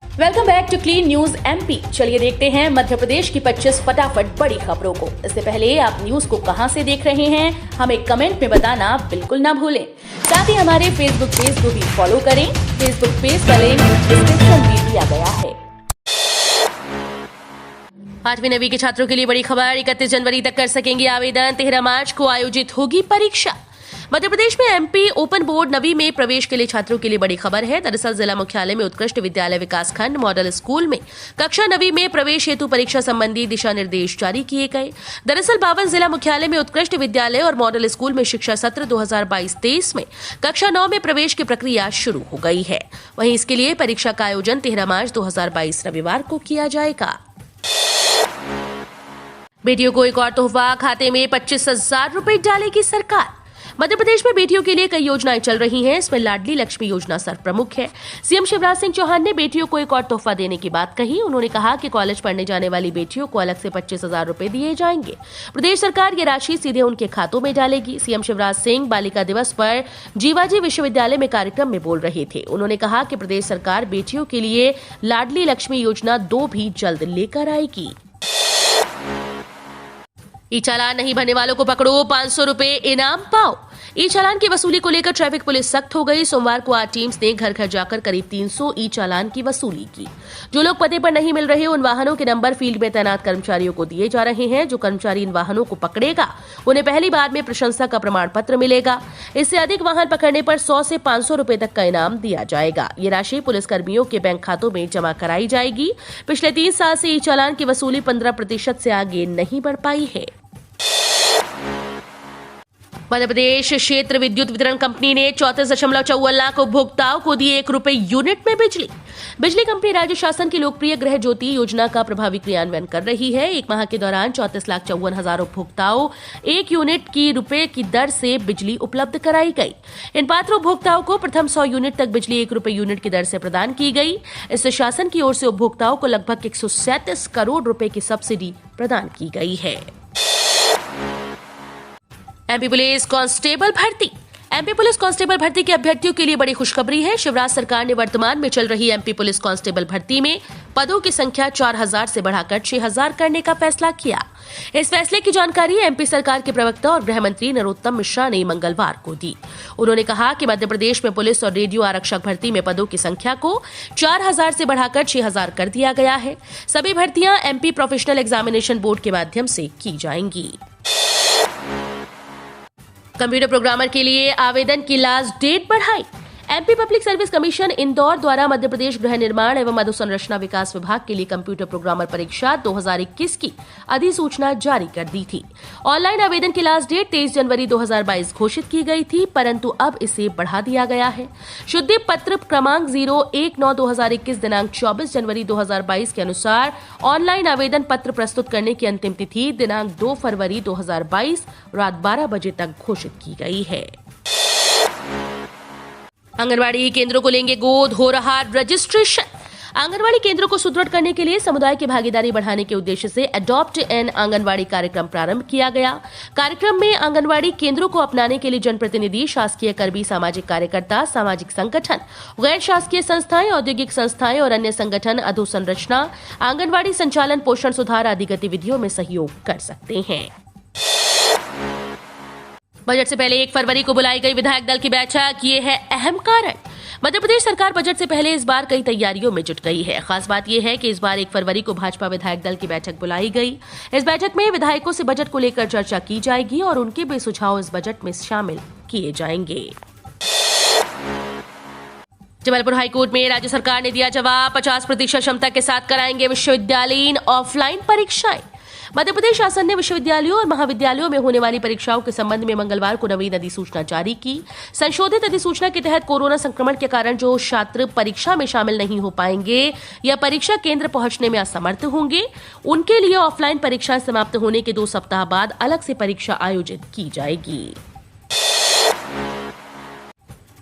Welcome back to clean news MP. चलिए देखते हैं मध्य प्रदेश की 25 फटाफट बड़ी खबरों को। इससे पहले आप न्यूज को कहां से देख रहे हैं, हमें कमेंट में बताना बिल्कुल ना भूलें। साथ ही हमारे फेसबुक पेज को भी फॉलो करें। फेसबुक पेज का लिंक डिस्क्रिप्शन में दिया गया है। 8वीं 9वीं के छात्रों के लिए बड़ी खबर, 31 जनवरी तक कर सकेंगे आवेदन। 13 मार्च को आयोजित होगी परीक्षा। मध्य प्रदेश में एमपी ओपन बोर्ड 9वीं में प्रवेश के लिए छात्रों के लिए बड़ी खबर है। दरअसल जिला मुख्यालय में उत्कृष्ट विद्यालय विकासखंड मॉडल स्कूल में कक्षा 9वीं में प्रवेश हेतु परीक्षा संबंधी दिशा निर्देश जारी किए गए। दरअसल 52 जिला मुख्यालय में उत्कृष्ट विद्यालय और मॉडल स्कूल में शिक्षा सत्र 2022-23 में कक्षा 9 में प्रवेश की प्रक्रिया शुरू हो गई है। वहीं इसके लिए परीक्षा का आयोजन 13 मार्च 2022 रविवार को किया जाएगा। बेटियों को एक और तोहफा, खाते में 25,000 रुपए डालेगी सरकार। मध्य प्रदेश में बेटियों के लिए कई योजनाएं चल रही हैं। इसमें लाडली लक्ष्मी योजना सर्वप्रमुख है। सीएम शिवराज सिंह चौहान ने बेटियों को एक और तोहफा देने की बात कही। उन्होंने कहा कि कॉलेज पढ़ने जाने वाली बेटियों को अलग से 25,000 रुपए दिए जाएंगे। प्रदेश सरकार ये राशि सीधे उनके खातों में डालेगी। सीएम शिवराज सिंह बालिका दिवस पर जीवाजी विश्वविद्यालय में कार्यक्रम में बोल रहे थे। उन्होंने कहा कि प्रदेश सरकार बेटियों के लिए लाडली लक्ष्मी योजना 2 भी जल्द लेकर आएगी। ई चालान नहीं भरने वालों को पकड़ो, 500 रुपए इनाम पाओ। ई चालान की वसूली को लेकर ट्रैफिक पुलिस सख्त हो गई। सोमवार को आज टीम्स ने घर घर जाकर करीब 300 ई चालान की वसूली की। जो लोग पते पर नहीं मिल रहे, उन वाहनों के नंबर फील्ड में तैनात कर्मचारियों को दिए जा रहे हैं। जो कर्मचारी इन वाहनों को पकड़ेगा उन्हें पहली बार में प्रशंसा का प्रमाण पत्र मिलेगा। इससे अधिक वाहन पकड़ने पर 100 से 500 रुपए तक का इनाम दिया जाएगा। ये राशि पुलिस कर्मियों के बैंक खातों में जमा कराई जाएगी। पिछले 3 साल से ई चालान की वसूली 15% से आगे नहीं बढ़ पाई है। मध्य प्रदेश क्षेत्र विद्युत वितरण कंपनी ने 34.54 लाख उपभोक्ताओं को दी 1 रुपए यूनिट में बिजली। बिजली कंपनी राज्य शासन की लोकप्रिय गृह ज्योति योजना का प्रभावी क्रियान्वयन कर रही है। 1 माह के दौरान 34,54,000 उपभोक्ताओं 1 यूनिट की रुपए की दर से बिजली उपलब्ध कराई गई। इन पात्र उपभोक्ताओं को प्रथम 100 यूनिट तक बिजली 1 रुपए यूनिट की दर से प्रदान की गई। इससे शासन की ओर से उपभोक्ताओं को लगभग 137 करोड़ रुपए की सब्सिडी प्रदान की गई है। एमपी पुलिस कांस्टेबल भर्ती। एमपी पुलिस कांस्टेबल भर्ती के अभ्यर्थियों के लिए बड़ी खुशखबरी है। शिवराज सरकार ने वर्तमान में चल रही एमपी पुलिस कांस्टेबल भर्ती में पदों की संख्या 4,000 से बढ़ाकर 6,000 करने का फैसला किया। इस फैसले की जानकारी एमपी सरकार के प्रवक्ता और गृह मंत्री नरोत्तम मिश्रा ने मंगलवार को दी। उन्होंने कहा कि मध्य प्रदेश में पुलिस और रेडियो आरक्षक भर्ती में पदों की संख्या को 4,000 से बढ़ाकर 6,000 कर दिया गया है। सभी भर्तियां एमपी प्रोफेशनल एग्जामिनेशन बोर्ड के माध्यम से की जाएंगी। कंप्यूटर प्रोग्रामर के लिए आवेदन की लास्ट डेट बढ़ाई। MP public service commission Indore द्वारा मध्य प्रदेश गृह निर्माण एवं अधोसंरचना विकास विभाग के लिए कंप्यूटर प्रोग्रामर परीक्षा 2021 की अधिसूचना जारी कर दी थी। ऑनलाइन आवेदन की लास्ट डेट 23 जनवरी 2022 घोषित की गई थी, परंतु अब इसे बढ़ा दिया गया है। शुद्धि पत्र क्रमांक 019/2021 दिनांक 24 जनवरी 2022 के अनुसार ऑनलाइन आवेदन पत्र प्रस्तुत करने की अंतिम तिथि दिनांक 2 फरवरी 2022 रात 12 बजे तक घोषित की गई है। आंगनवाड़ी केंद्रों को लेंगे गोद, हो रहा रजिस्ट्रेशन। आंगनवाड़ी केंद्रों को सुदृढ़ करने के लिए समुदाय की भागीदारी बढ़ाने के उद्देश्य से अडॉप्ट एन आंगनवाड़ी कार्यक्रम प्रारंभ किया गया। कार्यक्रम में आंगनवाड़ी केंद्रों को अपनाने के लिए जनप्रतिनिधि, शासकीय कर्मी, सामाजिक कार्यकर्ता, सामाजिक संगठन, गैर शासकीय संस्थाएं, औद्योगिक संस्थाएं और अन्य संगठन अधोसंरचना, आंगनवाड़ी संचालन, पोषण सुधार आदि गतिविधियों में सहयोग कर सकते हैं। बजट से पहले 1 फरवरी को बुलाई गई विधायक दल की बैठक, ये है अहम कारण। मध्य प्रदेश सरकार बजट से पहले इस बार कई तैयारियों में जुट गई है। खास बात यह है कि इस बार 1 फरवरी को भाजपा विधायक दल की बैठक बुलाई गई। इस बैठक में विधायकों से बजट को लेकर चर्चा की जाएगी और उनके भी सुझाव इस बजट में शामिल किए जाएंगे। जबलपुर हाईकोर्ट में राज्य सरकार ने दिया जवाब, 50% क्षमता के साथ कराएंगे विश्वविद्यालयीन ऑफलाइन परीक्षाएं। मध्य प्रदेश शासन ने विश्वविद्यालयों और महाविद्यालयों में होने वाली परीक्षाओं के संबंध में मंगलवार को नवीन अधिसूचना जारी की। संशोधित अधिसूचना के तहत कोरोना संक्रमण के कारण जो छात्र परीक्षा में शामिल नहीं हो पाएंगे या परीक्षा केंद्र पहुंचने में असमर्थ होंगे, उनके लिए ऑफलाइन परीक्षाएं समाप्त होने के 2 सप्ताह बाद अलग से परीक्षा आयोजित की जाएगी।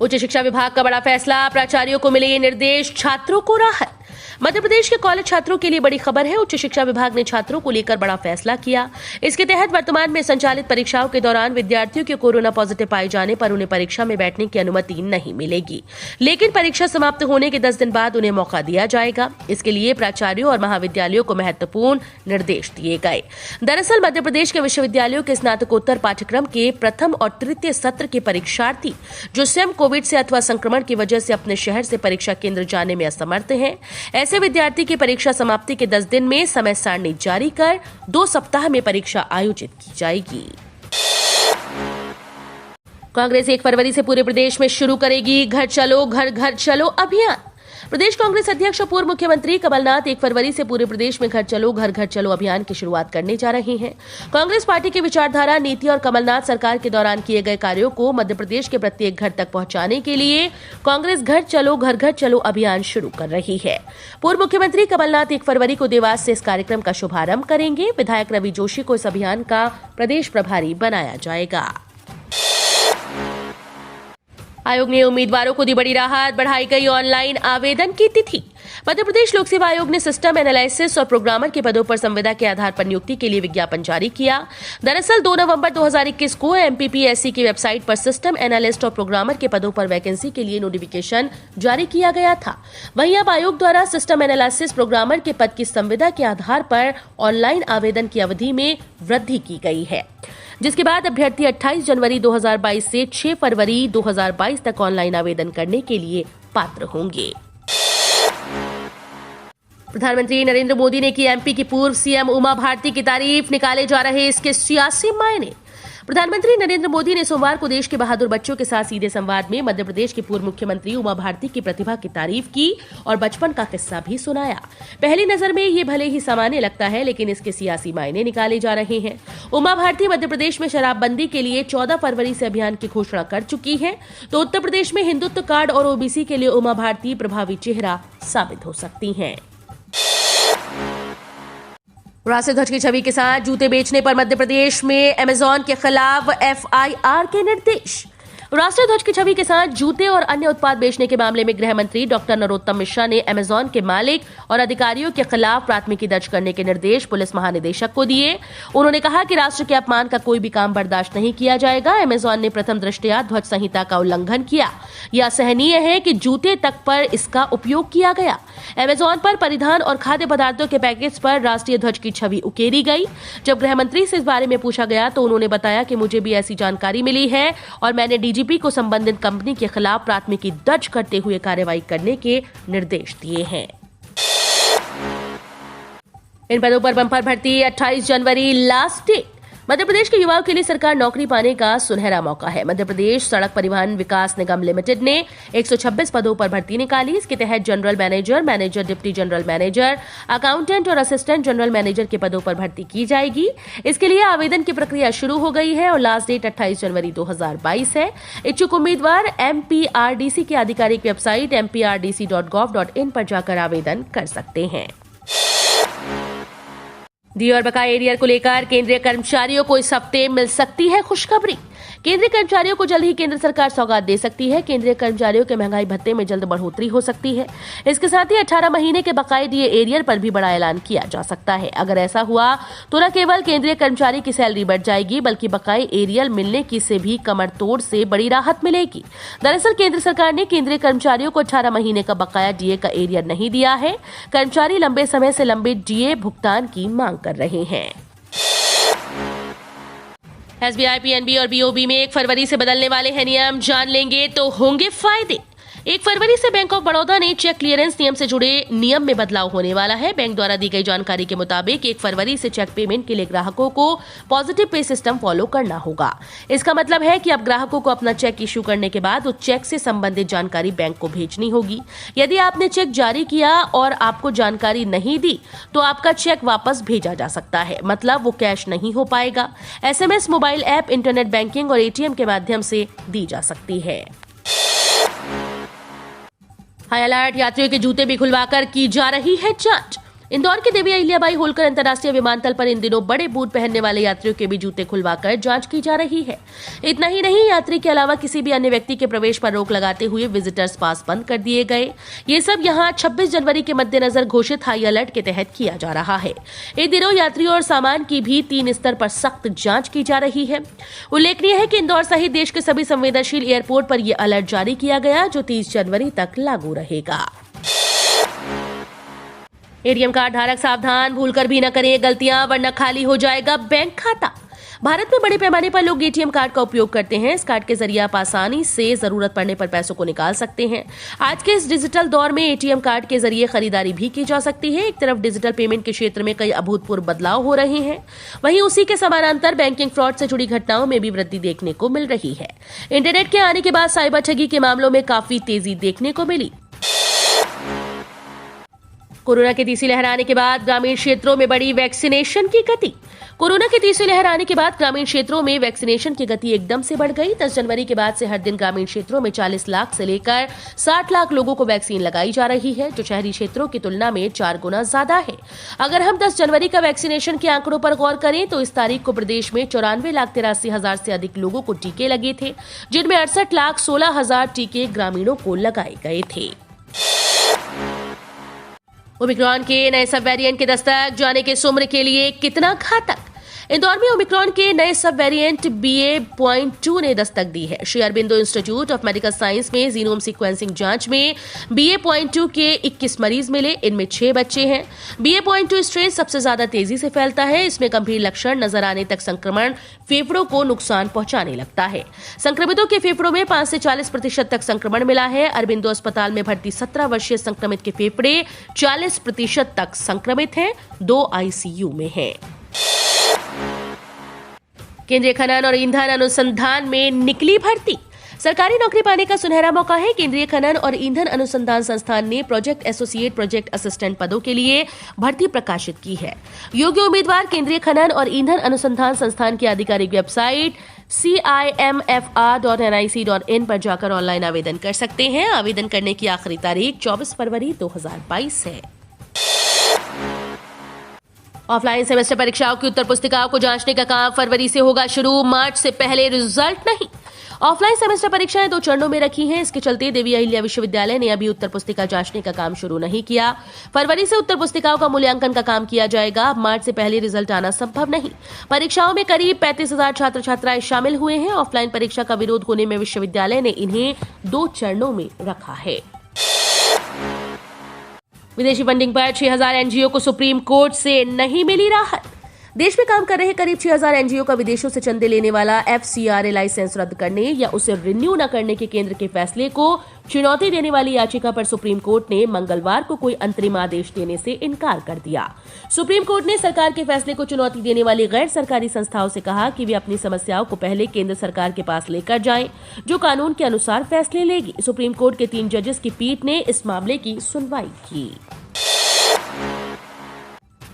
उच्च शिक्षा विभाग का बड़ा फैसला, प्राचार्यों को मिले ये निर्देश, छात्रों को राहत। मध्य प्रदेश के कॉलेज छात्रों के लिए बड़ी खबर है। उच्च शिक्षा विभाग ने छात्रों को लेकर बड़ा फैसला किया। इसके तहत वर्तमान में संचालित परीक्षाओं के दौरान विद्यार्थियों के कोरोना पॉजिटिव पाए जाने पर उन्हें परीक्षा में बैठने की अनुमति नहीं मिलेगी, लेकिन परीक्षा समाप्त होने के 10 दिन बाद उन्हें मौका दिया जाएगा। इसके लिए प्राचार्यों और महाविद्यालयों को महत्वपूर्ण निर्देश दिए गए। दरअसल मध्य प्रदेश के विश्वविद्यालयों के स्नातकोत्तर पाठ्यक्रम के प्रथम और तृतीय सत्र के परीक्षार्थी जो स्वयं कोविड से अथवा संक्रमण की वजह से अपने शहर से परीक्षा केंद्र जाने में असमर्थ हैं, ऐसे विद्यार्थी की परीक्षा समाप्ति के 10 दिन में समय सारणी जारी कर 2 सप्ताह में परीक्षा आयोजित की जाएगी। कांग्रेस 1 फरवरी से पूरे प्रदेश में शुरू करेगी घर घर चलो अभियान। प्रदेश कांग्रेस अध्यक्ष और पूर्व मुख्यमंत्री कमलनाथ 1 फरवरी से पूरे प्रदेश में घर घर चलो अभियान की शुरुआत करने जा रहे हैं। कांग्रेस पार्टी की विचारधारा, नीति और कमलनाथ सरकार के दौरान किए गए कार्यों को मध्य प्रदेश के प्रत्येक घर तक पहुंचाने के लिए कांग्रेस घर चलो अभियान शुरू कर रही है। पूर्व मुख्यमंत्री कमलनाथ 1 फरवरी को देवास से इस कार्यक्रम का शुभारंभ करेंगे। विधायक रवि जोशी को इस अभियान का प्रदेश प्रभारी बनाया जाएगा। आयोग ने उम्मीदवारों को दी बड़ी राहत, बढ़ाई गई ऑनलाइन आवेदन की तिथि। मध्य प्रदेश लोक सेवा आयोग ने सिस्टम एनालिसिस और प्रोग्रामर के पदों पर संविदा के आधार पर नियुक्ति के लिए विज्ञापन जारी किया। दरअसल 2 नवंबर 2021 को MPPSC की वेबसाइट पर सिस्टम एनालिस्ट और प्रोग्रामर के पदों पर वैकेंसी के लिए नोटिफिकेशन जारी किया गया था। वहीं अब आयोग द्वारा सिस्टम एनालिसिस प्रोग्रामर के पद की संविदा के आधार पर ऑनलाइन आवेदन की अवधि में वृद्धि की गई है, जिसके बाद अभ्यर्थी 28 जनवरी 2022 से 6 फरवरी 2022 तक ऑनलाइन आवेदन करने के लिए पात्र होंगे। प्रधानमंत्री नरेंद्र मोदी ने की MP की पूर्व CM उमा भारती की तारीफ, निकाले जा रहे इसके सियासी मायने। प्रधानमंत्री नरेंद्र मोदी ने सोमवार को देश के बहादुर बच्चों के साथ सीधे संवाद में मध्य प्रदेश की पूर्व मुख्यमंत्री उमा भारती की प्रतिभा की तारीफ की और बचपन का किस्सा भी सुनाया। पहली नजर में ये भले ही सामान्य लगता है, लेकिन इसके सियासी मायने निकाले जा रहे हैं। उमा भारती मध्य प्रदेश में शराबबंदी के लिए 14 फरवरी से अभियान की घोषणा कर चुकी है, तो उत्तर प्रदेश में हिंदुत्व कार्ड और OBC के लिए उमा भारती प्रभावी चेहरा साबित हो सकती हैं। राष्ट्रीय ध्वज की छवि के साथ जूते बेचने पर मध्य प्रदेश में अमेजॉन के खिलाफ FIR के निर्देश। राष्ट्रीय ध्वज की छवि के साथ जूते और अन्य उत्पाद बेचने के मामले में गृह मंत्री डॉक्टर नरोत्तम मिश्रा ने अमेजॉन के मालिक और अधिकारियों के खिलाफ प्राथमिकी दर्ज करने के निर्देश पुलिस महानिदेशक को दिए। उन्होंने कहा कि राष्ट्र के अपमान का कोई भी काम बर्दाश्त नहीं किया जाएगा। अमेजॉन ने प्रथम दृष्टया ध्वज संहिता का उल्लंघन किया। यह असहनीय है कि जूते तक पर इसका उपयोग किया गया। अमेजॉन पर परिधान और खाद्य पदार्थों के पैकेज पर राष्ट्रीय ध्वज की छवि उकेरी गई। जब गृह मंत्री से इस बारे में पूछा गया तो उन्होंने बताया कि मुझे भी ऐसी जानकारी मिली है और मैंने DGP को संबंधित कंपनी के खिलाफ प्राथमिकी दर्ज करते हुए कार्रवाई करने के निर्देश दिए हैं। इन पदों पर बंपर भर्ती 28 जनवरी लास्ट डेट। मध्य प्रदेश के युवाओं के लिए सरकार नौकरी पाने का सुनहरा मौका है। मध्य प्रदेश सड़क परिवहन विकास निगम लिमिटेड ने 126 पदों पर भर्ती निकाली। इसके तहत general manager, deputy general manager, accountant और असिस्टेंट जनरल मैनेजर के पदों पर भर्ती की जाएगी। इसके लिए आवेदन की प्रक्रिया शुरू हो गई है और लास्ट डेट 28 जनवरी 2022 है। इच्छुक उम्मीदवार MPRDC की आधिकारिक वेबसाइट mprdc.gov.in पर जाकर आवेदन कर सकते हैं। डी और बकाया एरियर को लेकर केंद्रीय कर्मचारियों को इस हफ्ते मिल सकती है खुशखबरी। केंद्रीय कर्मचारियों को जल्द ही केंद्र सरकार सौगात दे सकती है। केंद्रीय कर्मचारियों के महंगाई भत्ते में जल्द बढ़ोतरी हो सकती है। इसके साथ ही 18 महीने के बकाये दिए एरियर पर भी बड़ा ऐलान किया जा सकता है। अगर ऐसा हुआ तो न केवल केंद्रीय कर्मचारी की सैलरी बढ़ जाएगी, बल्कि बकाये एरियर मिलने की से भी कमर तोड़ से बड़ी राहत मिलेगी। दरअसल केंद्र सरकार ने केंद्रीय कर्मचारियों को 18 महीने का बकाया DA का एरियर नहीं दिया है। कर्मचारी लंबे समय से लंबित DA भुगतान की मांग कर रहे हैं। SBI, PNB और BOB में 1 फरवरी से बदलने वाले हैं नियम, जान लेंगे तो होंगे फायदे। 1 फरवरी से बैंक ऑफ बड़ौदा ने चेक क्लियरेंस नियम से जुड़े नियम में बदलाव होने वाला है। बैंक द्वारा दी गई जानकारी के मुताबिक 1 फरवरी से चेक पेमेंट के लिए ग्राहकों को पॉजिटिव पे सिस्टम फॉलो करना होगा। इसका मतलब है कि अब ग्राहकों को अपना चेक इशू करने के बाद उस चेक से संबंधित जानकारी बैंक को भेजनी होगी। यदि आपने चेक जारी किया और आपको जानकारी नहीं दी तो आपका चेक वापस भेजा जा सकता है, मतलब वो कैश नहीं हो पाएगा। SMS, mobile app, internet banking और ATM के माध्यम से दी जा सकती है। हाई अलर्ट, यात्रियों के जूते भी खुलवाकर की जा रही है जांच। इंदौर के देवी अहिल्याबाई होलकर अंतर्राष्ट्रीय विमानतल पर इन दिनों बड़े बूट पहनने वाले यात्रियों के भी जूते खुलवाकर जांच की जा रही है। इतना ही नहीं, यात्री के अलावा किसी भी अन्य व्यक्ति के प्रवेश पर रोक लगाते हुए विजिटर्स पास बंद कर दिए गए। ये सब यहां 26 जनवरी के मद्देनजर घोषित हाई अलर्ट के तहत किया जा रहा है। इन दिनों यात्रियों और सामान की भी 3 स्तर पर सख्त जांच की जा रही है। उल्लेखनीय है कि इंदौर सहित देश के सभी संवेदनशील एयरपोर्ट पर यह अलर्ट जारी किया गया, जो 30 जनवरी तक लागू रहेगा। एटीएम कार्ड धारक सावधान, भूलकर भी न करें गलतियां, वरना खाली हो जाएगा बैंक खाता। भारत में बड़े पैमाने पर लोग एटीएम कार्ड का उपयोग करते हैं। इस कार्ड के जरिए आप आसानी से जरूरत पड़ने पर पैसों को निकाल सकते हैं। आज के इस डिजिटल दौर में एटीएम कार्ड के जरिए खरीदारी भी की जा सकती है। एक तरफ डिजिटल पेमेंट के क्षेत्र में कई अभूतपूर्व बदलाव हो रहे हैं, वहीं उसी के समानांतर बैंकिंग फ्रॉड से जुड़ी घटनाओं में भी वृद्धि देखने को मिल रही है। इंटरनेट के आने के बाद साइबर ठगी के मामलों में काफी तेजी देखने को मिली। कोरोना की तीसरी लहर आने के बाद ग्रामीण क्षेत्रों में बढ़ी वैक्सीनेशन की गति। कोरोना की तीसरी लहर आने के बाद ग्रामीण क्षेत्रों में वैक्सीनेशन की गति एकदम से बढ़ गई। 10 जनवरी के बाद से हर दिन ग्रामीण क्षेत्रों में 40 लाख से लेकर 60 लाख लोगों को वैक्सीन लगाई जा रही है, जो शहरी क्षेत्रों की तुलना में 4 गुना ज्यादा है। अगर हम 10 जनवरी का वैक्सीनेशन के आंकड़ों पर गौर करें तो इस तारीख को प्रदेश में 94,83,000 से अधिक लोगों को टीके लगे थे, जिनमें 68,16,000 टीके ग्रामीणों को लगाए गए थे। ओमिक्रॉन के नए सब वेरिएंट के दस्तक, जाने के उम्र के लिए कितना घातक। इंदौर में ओमिक्रॉन के नए सब वेरिएंट BA.2 ने दस्तक दी है। Shri Aurobindo institute of medical science में जीनोम सीक्वेंसिंग जांच में BA.2 के 21 मरीज मिले, इनमें 6 बच्चे हैं। BA.2 स्ट्रेन सबसे ज्यादा तेजी से फैलता है। इसमें गंभीर लक्षण नजर आने तक संक्रमण फेफड़ों को नुकसान पहुंचाने लगता है। संक्रमितों के फेफड़ों में 5 से 40% तक संक्रमण मिला है। अरबिंदो अस्पताल में भर्ती 17 वर्षीय संक्रमित के फेफड़े 40% तक संक्रमित हैं, 2 ICU में हैं। केंद्रीय खनन और ईंधन अनुसंधान में निकली भर्ती। सरकारी नौकरी पाने का सुनहरा मौका है। केंद्रीय खनन और ईंधन अनुसंधान संस्थान ने प्रोजेक्ट एसोसिएट, प्रोजेक्ट असिस्टेंट पदों के लिए भर्ती प्रकाशित की है। योग्य उम्मीदवार केंद्रीय खनन और ईंधन अनुसंधान संस्थान की आधिकारिक वेबसाइट CIMFR.nic.in पर जाकर ऑनलाइन आवेदन कर सकते हैं। आवेदन करने की आखिरी तारीख 24 फरवरी 2022 है। ऑफलाइन सेमेस्टर परीक्षाओं की उत्तर पुस्तिकाओं को जांचने का काम फरवरी से होगा शुरू, मार्च से पहले रिजल्ट नहीं। ऑफलाइन सेमेस्टर परीक्षाएं 2 चरणों में रखी हैं। इसके चलते देवी अहिल्या विश्वविद्यालय ने अभी उत्तर पुस्तिका जांचने का काम शुरू नहीं किया। फरवरी से उत्तर पुस्तिकाओं का मूल्यांकन का काम किया जाएगा। मार्च से पहले रिजल्ट आना संभव नहीं। परीक्षाओं में करीब 35,000 छात्र छात्राएं शामिल हुए हैं। ऑफलाइन परीक्षा का विरोध होने में विश्वविद्यालय ने इन्हें 2 चरणों में रखा है। विदेशी फंडिंग पर 6,000 एनजीओ को सुप्रीम कोर्ट से नहीं मिली राहत। देश में काम कर रहे करीब 6,000 एनजीओ का विदेशों से चंदे लेने वाला FCRA लाइसेंस रद्द करने या उसे रिन्यू न करने के केंद्र के फैसले को चुनौती देने वाली याचिका पर सुप्रीम कोर्ट ने मंगलवार को कोई अंतरिम आदेश देने से इनकार कर दिया। सुप्रीम कोर्ट ने सरकार के फैसले को चुनौती देने वाली गैर सरकारी संस्थाओं से कहा कि वे अपनी समस्याओं को पहले केंद्र सरकार के पास लेकर जाएं, जो कानून के अनुसार फैसले लेगी। सुप्रीम कोर्ट के 3 जजेस की पीठ ने इस मामले की सुनवाई की।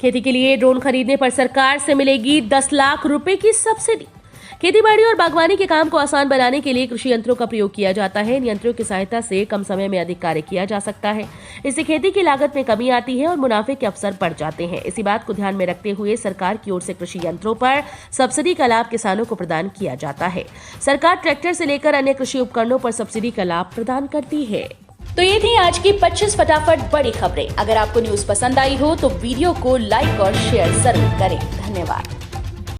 खेती के लिए ड्रोन खरीदने पर सरकार से मिलेगी 10 लाख रुपए की सब्सिडी। खेतीबाड़ी और बागवानी के काम को आसान बनाने के लिए कृषि यंत्रों का प्रयोग किया जाता है। इन यंत्रों की सहायता से कम समय में अधिक कार्य किया जा सकता है। इससे खेती की लागत में कमी आती है और मुनाफे के अवसर बढ़ जाते हैं। इसी बात को ध्यान में रखते हुए सरकार की ओर से कृषि यंत्रों पर सब्सिडी का लाभ किसानों को प्रदान किया जाता है। सरकार ट्रैक्टर से लेकर अन्य कृषि उपकरणों पर सब्सिडी का लाभ प्रदान करती है। तो ये थी आज की 25 फटाफट बड़ी खबरें। अगर आपको न्यूज पसंद आई हो तो वीडियो को लाइक और शेयर जरूर करें। धन्यवाद।